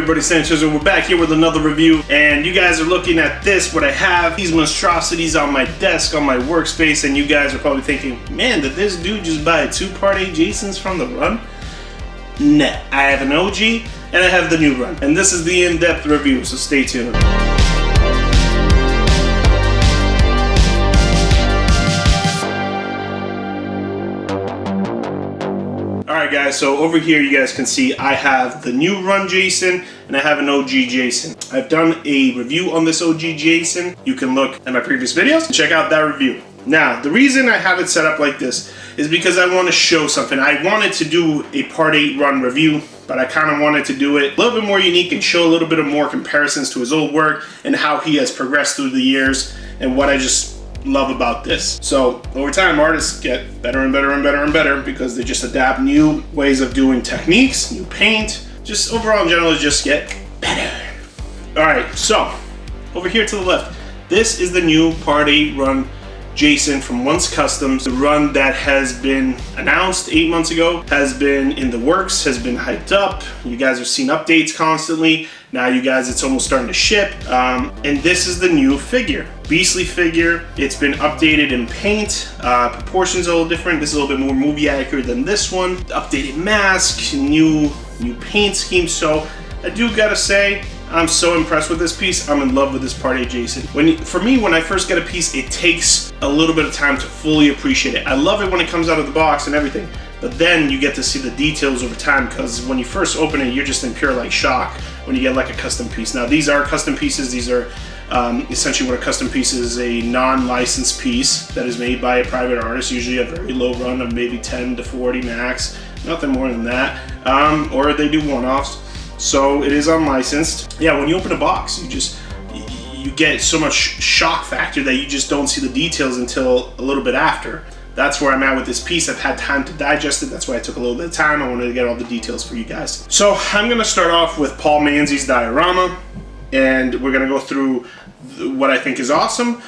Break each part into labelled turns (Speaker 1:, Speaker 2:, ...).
Speaker 1: everybody? TERZO. We're back here with another review, and you guys are looking at this, what I have, these monstrosities on my desk, on my workspace, and you guys are probably thinking, man, did this dude just buy 2 Part A Jasons from the run? Nah, I have an OG, and I have the new run, and this is the in-depth review, so stay tuned. Alright guys, so over here you guys can see I have the new run Jason and I have an OG Jason. I've done a review on this OG Jason. You can look at my previous videos and check out that review. Now, the reason I have it set up like this is because I want to show something. I wanted to do a Part 8 run review, but I kind of wanted to do it a little bit more unique and show a little bit of more comparisons to his old work and how he has progressed through the years and what I just love about this. So over time, artists get better and better and better and better because they just adapt new ways of doing techniques, new paint, just overall in general just get better. All right, so over here to the left, this is the new Part 8 run Jason from Once Customs, the run that has been announced 8 months ago, has been in the works, has been hyped up. You guys are seeing updates constantly. Now you guys, it's almost starting to ship. And this is the new figure. Beastly figure. It's been updated in paint. Proportions are a little different. This is a little bit more movie accurate than this one. Updated mask, new paint scheme. So I do gotta say, I'm so impressed with this piece. I'm in love with this Part 8 Jason. For me, when I first get a piece, it takes a little bit of time to fully appreciate it. I love it when it comes out of the box and everything, but then you get to see the details over time, because when you first open it, you're just in pure like shock when you get like a custom piece. Now these are custom pieces. These are essentially what a custom piece is, a non-licensed piece that is made by a private artist, usually a very low run of maybe 10 to 40 max, nothing more than that, or they do one-offs. So it is unlicensed. Yeah, when you open a box, you get so much shock factor that you just don't see the details until a little bit after. That's where I'm at with this piece. I've had time to digest it. That's why I took a little bit of time. I wanted to get all the details for you guys. So I'm gonna start off with Paul Manzi's Diorama, and we're gonna go through what I think is awesome,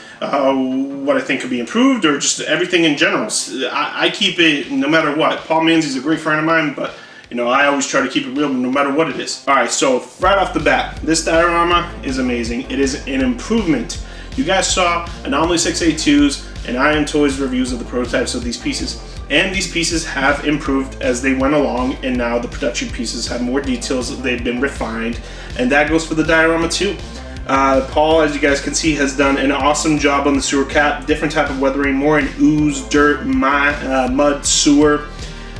Speaker 1: what I think could be improved, or just everything in general. I keep it no matter what. Paul Manzi's a great friend of mine, but you know, I always try to keep it real no matter what it is. All right, so right off the bat, this diorama is amazing. It is an improvement. You guys saw Anomaly 682's and I Am Toys reviews of the prototypes of these pieces. And these pieces have improved as they went along, and now the production pieces have more details, they've been refined, and that goes for the diorama too. Paul, as you guys can see, has done an awesome job on the sewer cap, different type of weathering, more in ooze, dirt, mud, sewer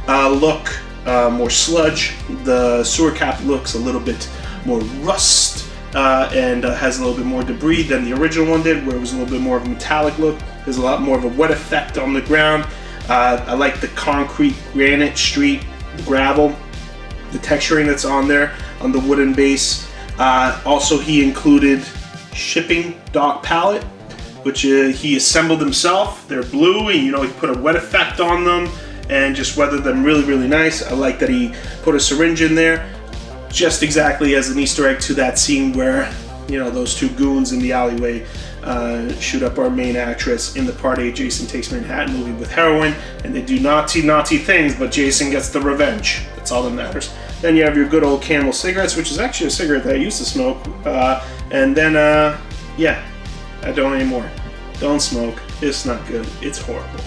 Speaker 1: look. More sludge. The sewer cap looks a little bit more rust and has a little bit more debris than the original one did, where it was a little bit more of a metallic look. There's a lot more of a wet effect on the ground. I like the concrete granite street gravel, the texturing that's on there on the wooden base. Also, he included shipping dock pallet, which he assembled himself. They're blue, and you know, he put a wet effect on them and just weathered them really, really nice. I like that he put a syringe in there, just exactly as an Easter egg to that scene where, you know, those 2 goons in the alleyway shoot up our main actress in the Part 8 Jason Takes Manhattan movie with heroin, and they do naughty things, but Jason gets the revenge. That's all that matters. Then you have your good old Camel cigarettes, which is actually a cigarette that I used to smoke, and then, yeah, I don't anymore. Don't smoke. It's not good. It's horrible.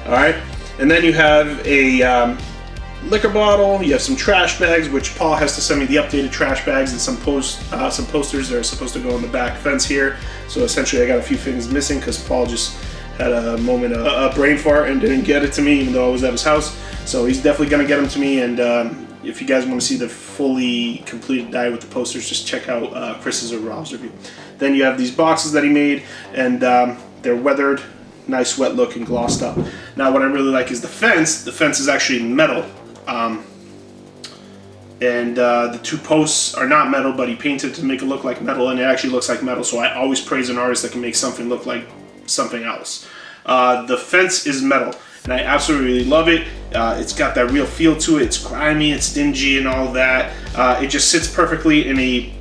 Speaker 1: All right. And then you have a liquor bottle, you have some trash bags, which Paul has to send me the updated trash bags, and some posters that are supposed to go on the back fence here. So essentially I got a few things missing because Paul just had a moment of a brain fart and didn't get it to me even though I was at his house. So he's definitely going to get them to me, and if you guys want to see the fully completed die with the posters, just check out Chris's or Rob's review. Then you have these boxes that he made, and they're weathered, nice wet look and glossed up. Now what I really like is the fence. The fence is actually metal, and the 2 posts are not metal, but he painted to make it look like metal, and it actually looks like metal. So I always praise an artist that can make something look like something else. The fence is metal, and I absolutely love it. It's got that real feel to it. It's grimy, it's dingy, and all that. It just sits perfectly in a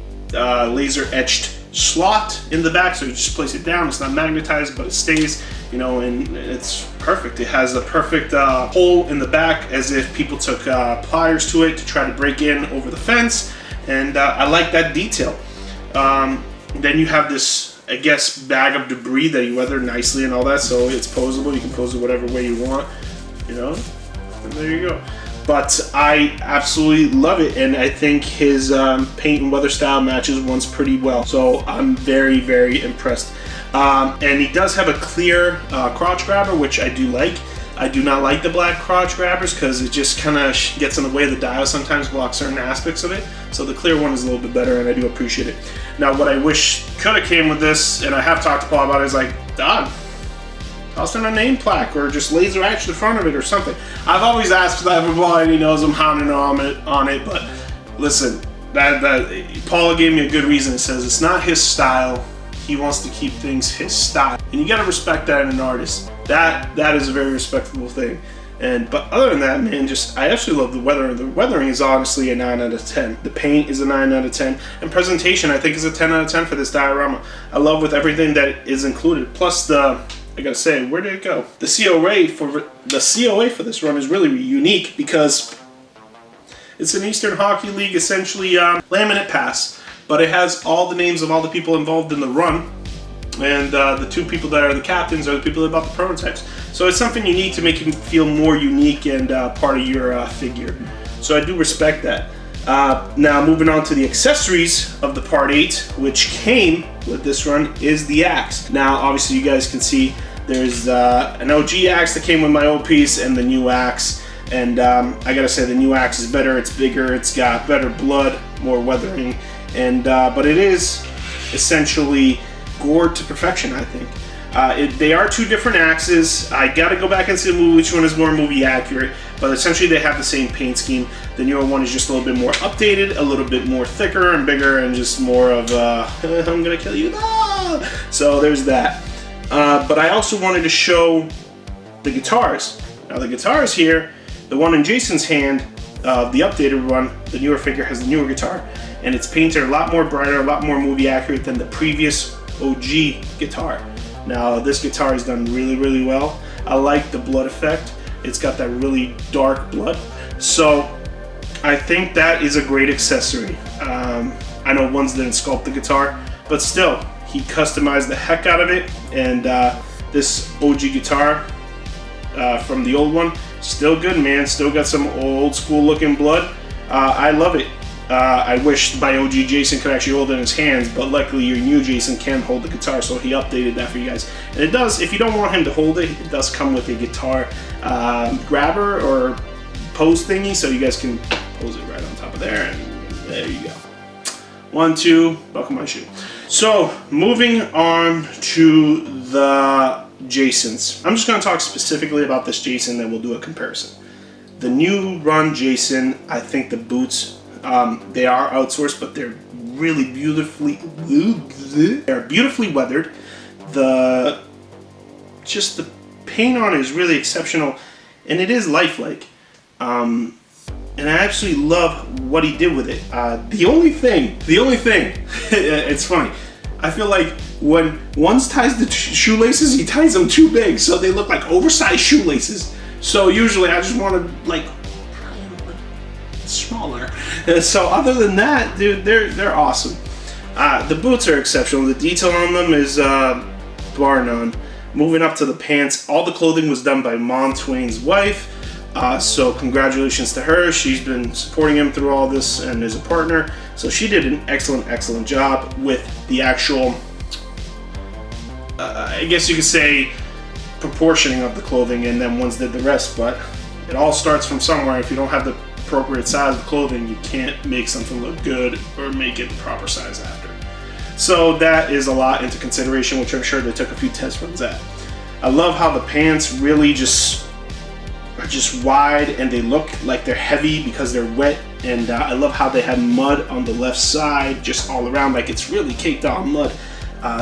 Speaker 1: laser etched slot in the back, so you just place it down. It's not magnetized, but it stays, you know, and it's perfect. It has a perfect hole in the back, as if people took pliers to it to try to break in over the fence, and I like that detail. Then you have this, I guess, bag of debris that you weathered nicely and all that, so it's posable. You can pose it whatever way you want, you know, and there you go. But I absolutely love it, and I think his paint and weather style matches once pretty well. So I'm very, very impressed. And he does have a clear crotch grabber, which I do like. I do not like the black crotch grabbers because it just kind of gets in the way of the dial, sometimes blocks certain aspects of it. So the clear one is a little bit better, and I do appreciate it. Now, what I wish could have came with this, and I have talked to Paul about it, is like, dog, toss in a name plaque or just laser etch the front of it or something. I've always asked for that for Paul, and he knows I'm hounding on it, but listen, that Paul gave me a good reason. It says it's not his style. He wants to keep things his style, and you got to respect that in an artist. That is a very respectable thing. But other than that, man, I absolutely love the weathering. The weathering is honestly a 9 out of 10. The paint is a 9 out of 10, and presentation I think is a 10 out of 10 for this diorama. I love with everything that is included. Plus I gotta say, where did it go? The COA for this run is really unique because it's an Eastern Hockey League essentially laminate pass, but it has all the names of all the people involved in the run. And the two people that are the captains are the people that bought the prototypes. So it's something unique to make him feel more unique and part of your figure. So I do respect that. Now moving on to the accessories of the Part 8, which came with this run, is the axe. Now obviously you guys can see there's an OG axe that came with my old piece and the new axe. And I gotta say the new axe is better, it's bigger, it's got better blood, more weathering. And but it is essentially gored to perfection, I think. They are two different axes. I gotta go back and see the movie, which one is more movie accurate, but essentially they have the same paint scheme. The newer one is just a little bit more updated, a little bit more thicker and bigger, and just more of I'm gonna kill you. Ah! So there's that. But I also wanted to show the guitars. Now the guitars here, the one in Jason's hand, the updated one, the newer figure has the newer guitar, and it's painted a lot more brighter, a lot more movie accurate than the previous OG guitar. Now this guitar is done really, really well. I like the blood effect. It's got that really dark blood. So I think that is a great accessory. I know ones didn't sculpt the guitar, but still, he customized the heck out of it. And this OG guitar from the old one, still good, man. Still got some old school looking blood. I love it. I wish my OG Jason could actually hold it in his hands, but luckily your new Jason can hold the guitar, so he updated that for you guys. And it does, if you don't want him to hold it, it does come with a guitar grabber or pose thingy, so you guys can pose it right on top of there, and there you go. 1, 2, buckle my shoe. So, moving on to the Jasons. I'm just going to talk specifically about this Jason, then we'll do a comparison. The new run Jason, I think the boots, they are outsourced, but they're really beautifully weathered. The paint on it is really exceptional, and it is lifelike. And I absolutely love what he did with it. The only thing, it's funny. I feel like when one ties the shoelaces, he ties them too big, so they look like oversized shoelaces. So usually I just want to like smaller. So other than that, dude, they're awesome. The boots are exceptional. The detail on them is bar none. Moving up to the pants, all the clothing was done by Mom Twain's wife. So congratulations to her. She's been supporting him through all this and is a partner. So she did an excellent job with the actual, I guess you could say, proportioning of the clothing, and then ones did the rest. But it all starts from somewhere. If you don't have the appropriate size of clothing, you can't make something look good or make it the proper size after. So that is a lot into consideration, which I'm sure they took a few test runs at. I love how the pants really are just wide, and they look like they're heavy because they're wet. And I love how they have mud on the left side, just all around, like it's really caked on mud.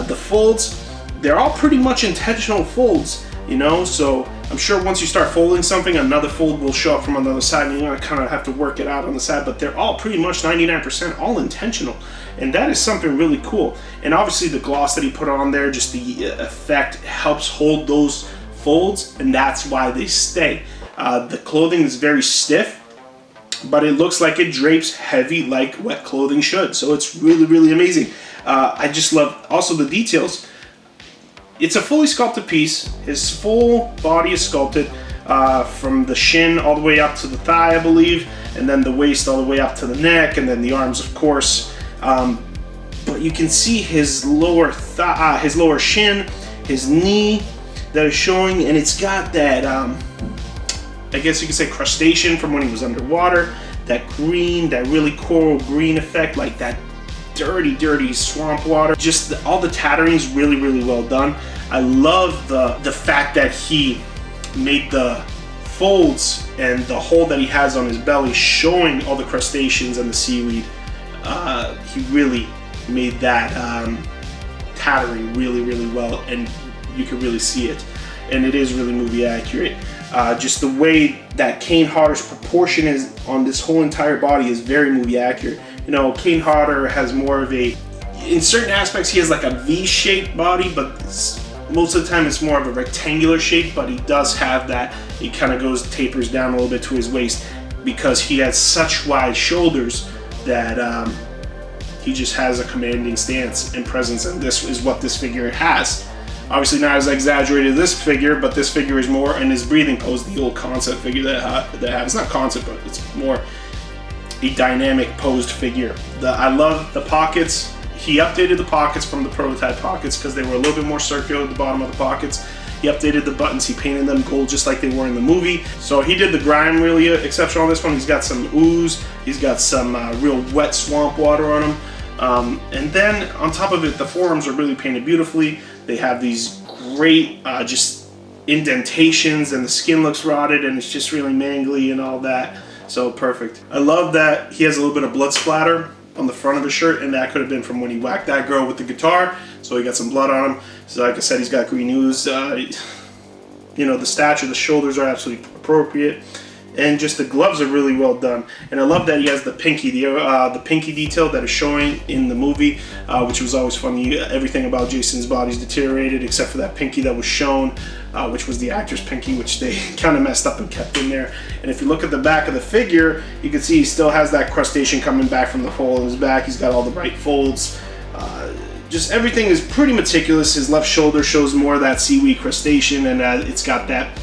Speaker 1: The folds, they're all pretty much intentional folds, you know, so I'm sure once you start folding something, another fold will show up from another side, and you're gonna kind of have to work it out on the side, but they're all pretty much 99% all intentional, and that is something really cool. And obviously the gloss that he put on there, just the effect helps hold those folds, and that's why they stay. The clothing is very stiff, but it looks like it drapes heavy like wet clothing should. So it's really, really amazing. I just love also the details. It's a fully sculpted piece. His full body is sculpted from the shin all the way up to the thigh, I believe, and then the waist all the way up to the neck, and then the arms, of course. But you can see his lower shin, his knee that is showing, and it's got that, I guess you could say, crustacean from when he was underwater. That green, that really coral green effect, like that dirty, dirty swamp water. Just all the tattering is really, really well done. I love the fact that he made the folds and the hole that he has on his belly showing all the crustaceans and the seaweed. He really made that tattering really, really well, and you can really see it. And it is really movie accurate. Just the way that Kane Hodder's proportion is on this whole entire body is very movie accurate. You know, Kane Hodder has more of a, in certain aspects he has like a V-shaped body, but most of the time it's more of a rectangular shape, but he does have that, it kind of tapers down a little bit to his waist because he has such wide shoulders that he just has a commanding stance and presence, and this is what this figure has. Obviously not as exaggerated as this figure, but this figure is more in his breathing pose, the old concept figure that I have. It's not concept, but it's more a dynamic posed figure. I love the pockets. He updated the pockets from the prototype pockets because they were a little bit more circular at the bottom of the pockets. He updated the buttons, he painted them gold just like they were in the movie. So he did the grime really exceptional on this one. He's got some ooze, he's got some real wet swamp water on him. And then on top of it, the forearms are really painted beautifully. They have these great just indentations, and the skin looks rotted, and it's just really mangly and all that. So perfect. I love that he has a little bit of blood splatter on the front of his shirt, and that could have been from when he whacked that girl with the guitar. So he got some blood on him. So like I said, he's got green ooze. You know, the stature, the shoulders are absolutely appropriate. And just the gloves are really well done. And I love that he has the pinky detail that is showing in the movie, which was always funny. Everything about Jason's body's deteriorated except for that pinky that was shown, which was the actor's pinky, which they kind of messed up and kept in there. And if you look at the back of the figure, you can see he still has that crustacean coming back from the hole in his back. He's got all the right folds. Just everything is pretty meticulous. His left shoulder shows more of that seaweed crustacean, and it's got that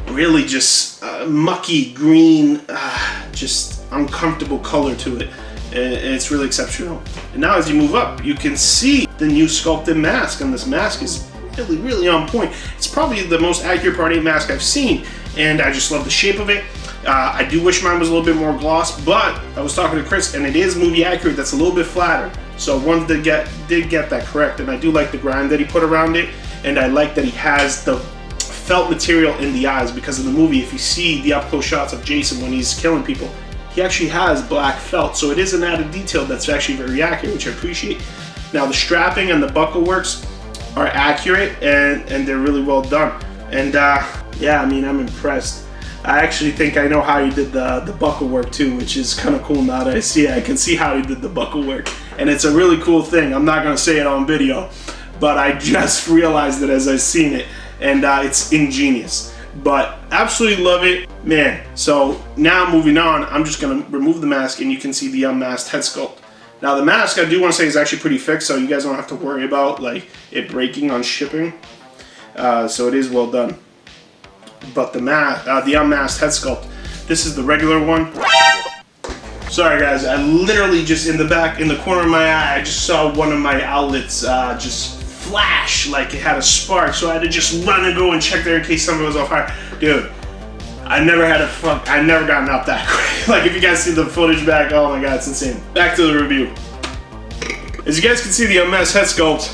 Speaker 1: really just mucky green, just uncomfortable color to it, and it's really exceptional. And now as you move up, you can see the new sculpted mask, and this mask is really, really on point. It's probably the most accurate Part 8 mask I've seen, and I just love the shape of it. I do wish mine was a little bit more gloss, but I was talking to Chris, and it is movie accurate. That's a little bit flatter, so one did get that correct. And I do like the grime that he put around it, and I like that he has the felt material in the eyes, because in the movie, if you see the up-close shots of Jason when he's killing people, he actually has black felt, so it is an added detail that's actually very accurate, which I appreciate. Now the strapping and the buckle works are accurate, and they're really well done. And yeah, I mean, I'm impressed. I actually think I know how he did the buckle work too, which is kind of cool now that I see it. I can see how he did the buckle work, and it's a really cool thing. I'm not going to say it on video, but I just realized it as I've seen it. And it's ingenious, but absolutely love it, man. So now moving on, I'm just gonna remove the mask, and you can see the unmasked head sculpt. Now the mask, I do want to say, is actually pretty fixed, so you guys don't have to worry about like it breaking on shipping. So it is well done. But the unmasked head sculpt, this is the regular one. Sorry guys, I literally just in the corner of my eye, I just saw one of my outlets just flash like it had a spark, so I had to just run and go and check there in case something was on fire. Dude, I never gotten up that quick. Like if you guys see the footage back, oh my god, it's insane. Back to the review. As you guys can see, the unmasked head sculpt,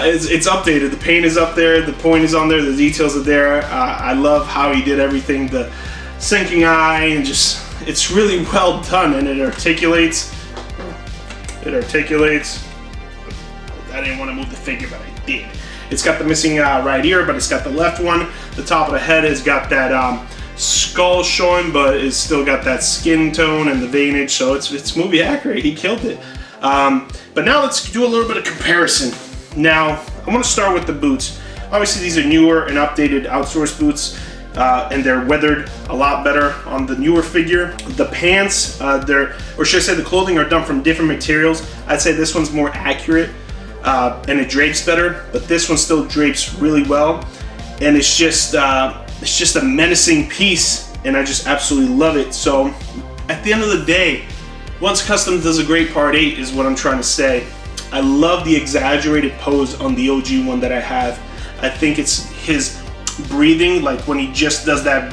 Speaker 1: it's updated. The paint is up there, the point is on there, the details are there. I love how he did everything, the sinking eye, and just, it's really well done, and it articulates. I didn't want to move the figure, but I did. It's got the missing right ear, but it's got the left one. The top of the head has got that skull showing, but it's still got that skin tone and the veinage, so it's movie accurate. He killed it. But now let's do a little bit of comparison. Now, I want to start with the boots. Obviously, these are newer and updated outsourced boots. and they're weathered a lot better on the newer figure. The pants, or should I say the clothing, are done from different materials. I'd say this one's more accurate, and it drapes better, but this one still drapes really well. And it's just a menacing piece, and I just absolutely love it. So at the end of the day, once custom does a great part 8 is what I'm trying to say. I love the exaggerated pose on the OG one that I have. I think it's his breathing, like when he just does that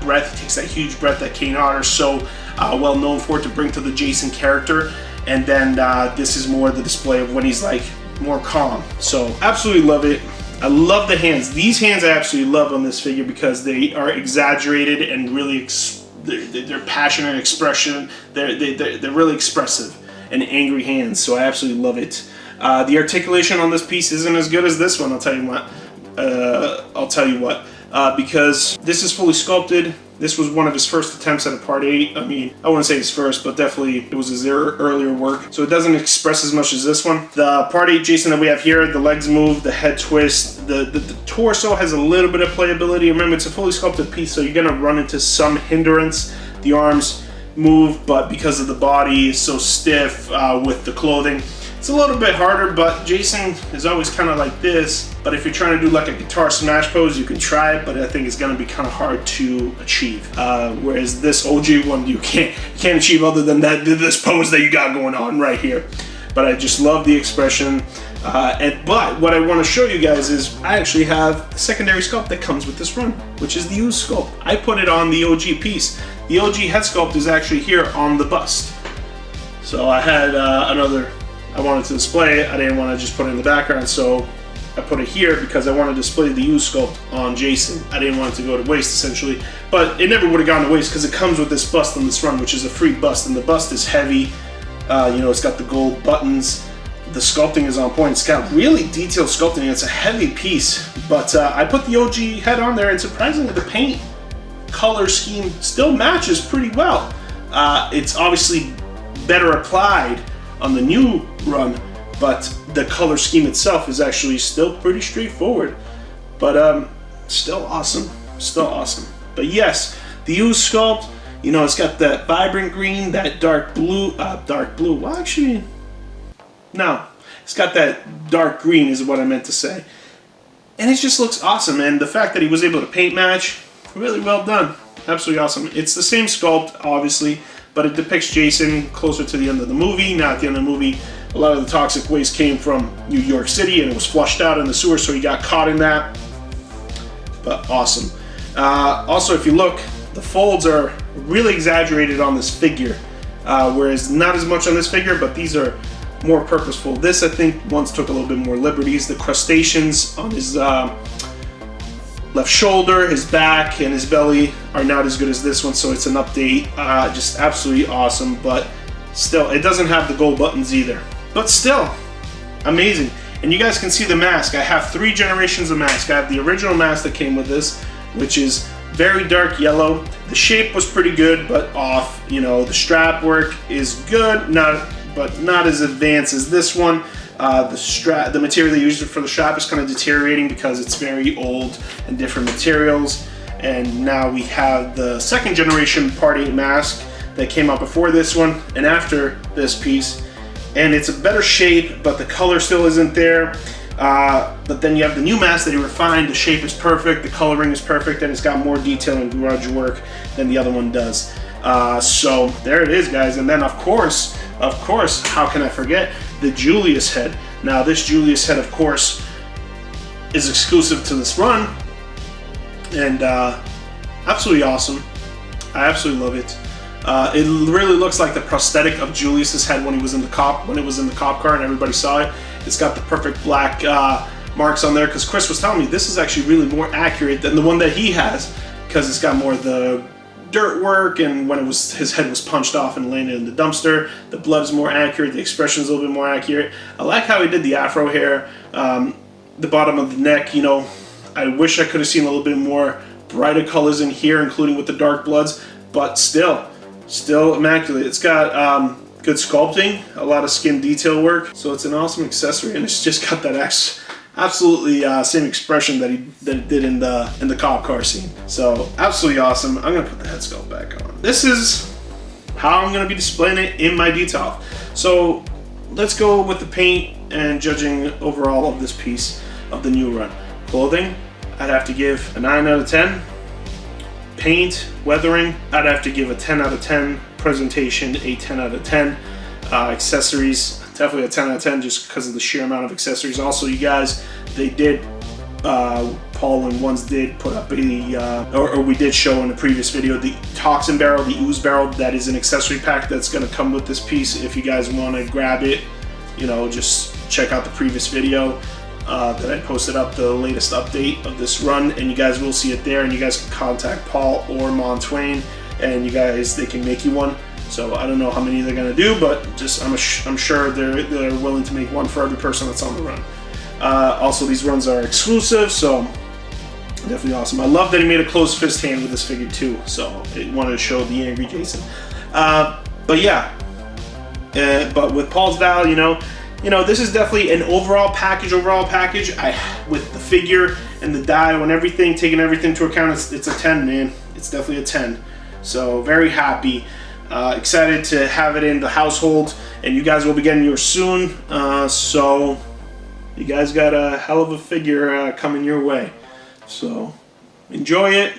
Speaker 1: breath, takes that huge breath that Kane Hodder is so well known for to bring to the Jason character. And then this is more the display of when he's like more calm. So absolutely love it. I love the hands. These hands I absolutely love on this figure because they are exaggerated and really they're passionate expression. They're really expressive and angry hands. So I absolutely love it. The articulation on this piece isn't as good as this one. I'll tell you what. Because this is fully sculpted. This was one of his first attempts at a part 8. I mean, I wouldn't say his first, but definitely it was his earlier work. So it doesn't express as much as this one. The part 8 Jason that we have here, the legs move, the head twist, the torso has a little bit of playability. Remember, it's a fully sculpted piece, so you're gonna run into some hindrance. The arms move, but because of the body is so stiff with the clothing, it's a little bit harder, but Jason is always kind of like this. But if you're trying to do like a guitar smash pose, you can try it, but I think it's gonna be kind of hard to achieve. Whereas this OG one, you can't achieve other than this pose that you got going on right here. But I just love the expression. But what I want to show you guys is I actually have a secondary sculpt that comes with this run, which is the used sculpt. I put it on the OG piece. The OG head sculpt is actually here on the bust. So I had I wanted to display it. I didn't want to just put it in the background, so I put it here because I want to display the used sculpt on Jason. I didn't want it to go to waste, essentially, but it never would have gone to waste because it comes with this bust on this run, which is a free bust, and the bust is heavy. You know, it's got the gold buttons. The sculpting is on point. It's got really detailed sculpting. It's a heavy piece, but I put the OG head on there, and surprisingly, the paint color scheme still matches pretty well. It's obviously better applied on the new run, but the color scheme itself is actually still pretty straightforward, but still awesome, But yes, the used sculpt, you know, it's got that vibrant green, that dark blue, well actually, no, it's got that dark green is what I meant to say, and it just looks awesome. And the fact that he was able to paint match, really well done, absolutely awesome. It's the same sculpt, obviously, but it depicts Jason closer to the end of the movie. Now at the end of the movie, a lot of the toxic waste came from New York City and it was flushed out in the sewer, so he got caught in that. But awesome. Also, if you look, the folds are really exaggerated on this figure, whereas not as much on this figure, but these are more purposeful. This, I think, once took a little bit more liberties. The crustaceans on his left shoulder, his back, and his belly are not as good as this one, so it's an update. Just absolutely awesome, but still, it doesn't have the gold buttons either. But still, amazing. And you guys can see the mask. I have 3 generations of mask. I have the original mask that came with this, which is very dark yellow. The shape was pretty good, but off. You know, the strap work is good, but not as advanced as this one. The material they used for the strap is kind of deteriorating because it's very old and different materials. And now we have the second generation Part 8 mask that came out before this one and after this piece. And it's a better shape, but the color still isn't there. But then you have the new mask that he refined. The shape is perfect, the coloring is perfect, and it's got more detail and grudge work than the other one does. So there it is, guys. And then of course, how can I forget the Julius head? Now this Julius head, of course, is exclusive to this run, and absolutely awesome. I absolutely love it. It really looks like the prosthetic of Julius's head when he was in the cop car and everybody saw it. It's got the perfect black marks on there, because Chris was telling me this is actually really more accurate than the one that he has, because it's got more of the dirt work, and when his head was punched off and landed in the dumpster, the blood is more accurate, the expression is a little bit more accurate. I like how he did the afro hair, the bottom of the neck. You know, I wish I could have seen a little bit more brighter colors in here, including with the dark bloods, but still immaculate. It's got good sculpting, a lot of skin detail work, so it's an awesome accessory, and it's just got that absolutely same expression that it did in the cop car scene. So absolutely awesome. I'm gonna put the head sculpt back on. This is how I'm gonna be displaying it in my detail. So let's go with the paint and judging overall of this piece of the new run. Clothing, I'd have to give a 9 out of 10. Paint, weathering, I'd have to give a 10 out of 10. Presentation, a 10 out of 10. Accessories, definitely a 10 out of 10 just because of the sheer amount of accessories. Also, you guys, they did, Paul and Ones did put up or we did show in a previous video, the toxin barrel, the ooze barrel. That is an accessory pack that's going to come with this piece. If you guys want to grab it, you know, just check out the previous video that I posted up, the latest update of this run, and you guys will see it there, and you guys can contact Paul or Montwain, and you guys, they can make you one. So I don't know how many they're gonna do, but just I'm sure they're willing to make one for every person that's on the run. Also, these runs are exclusive, so definitely awesome. I love that he made a closed fist hand with this figure too, so I wanted to show the angry Jason. But yeah, but with Paul's Val, you know, this is definitely an overall package. With the figure and the dial and everything, taking everything into account, it's a 10, man. It's definitely a 10. So very happy, excited to have it in the household, and you guys will be getting yours soon. So you guys got a hell of a figure coming your way. So enjoy it,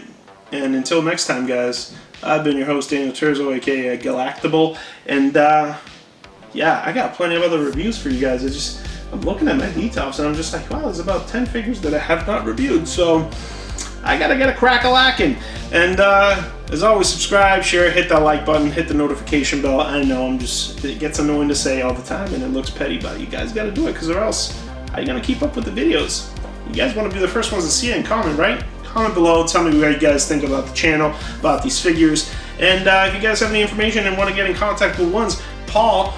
Speaker 1: and until next time, guys, I've been your host, Daniel TERZO, aka Galactable, and yeah, I got plenty of other reviews for you guys. I'm looking at my details and I'm just like, wow, there's about 10 figures that I have not reviewed, so I gotta get a crack-a-lackin'. And as always, subscribe, share, hit that like button, hit the notification bell. I know it gets annoying to say all the time and it looks petty, but you guys gotta do it, because or else how are you gonna keep up with the videos? You guys want to be the first ones to see it and comment, right? Comment below, tell me what you guys think about the channel, about these figures, and if you guys have any information and want to get in contact with Ones, Paul,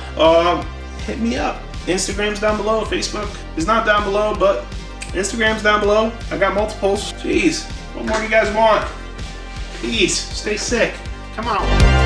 Speaker 1: hit me up. Instagram's down below, Facebook is not down below, but Instagram's down below. I got multiples. Jeez, what more do you guys want? Peace, stay sick, come on.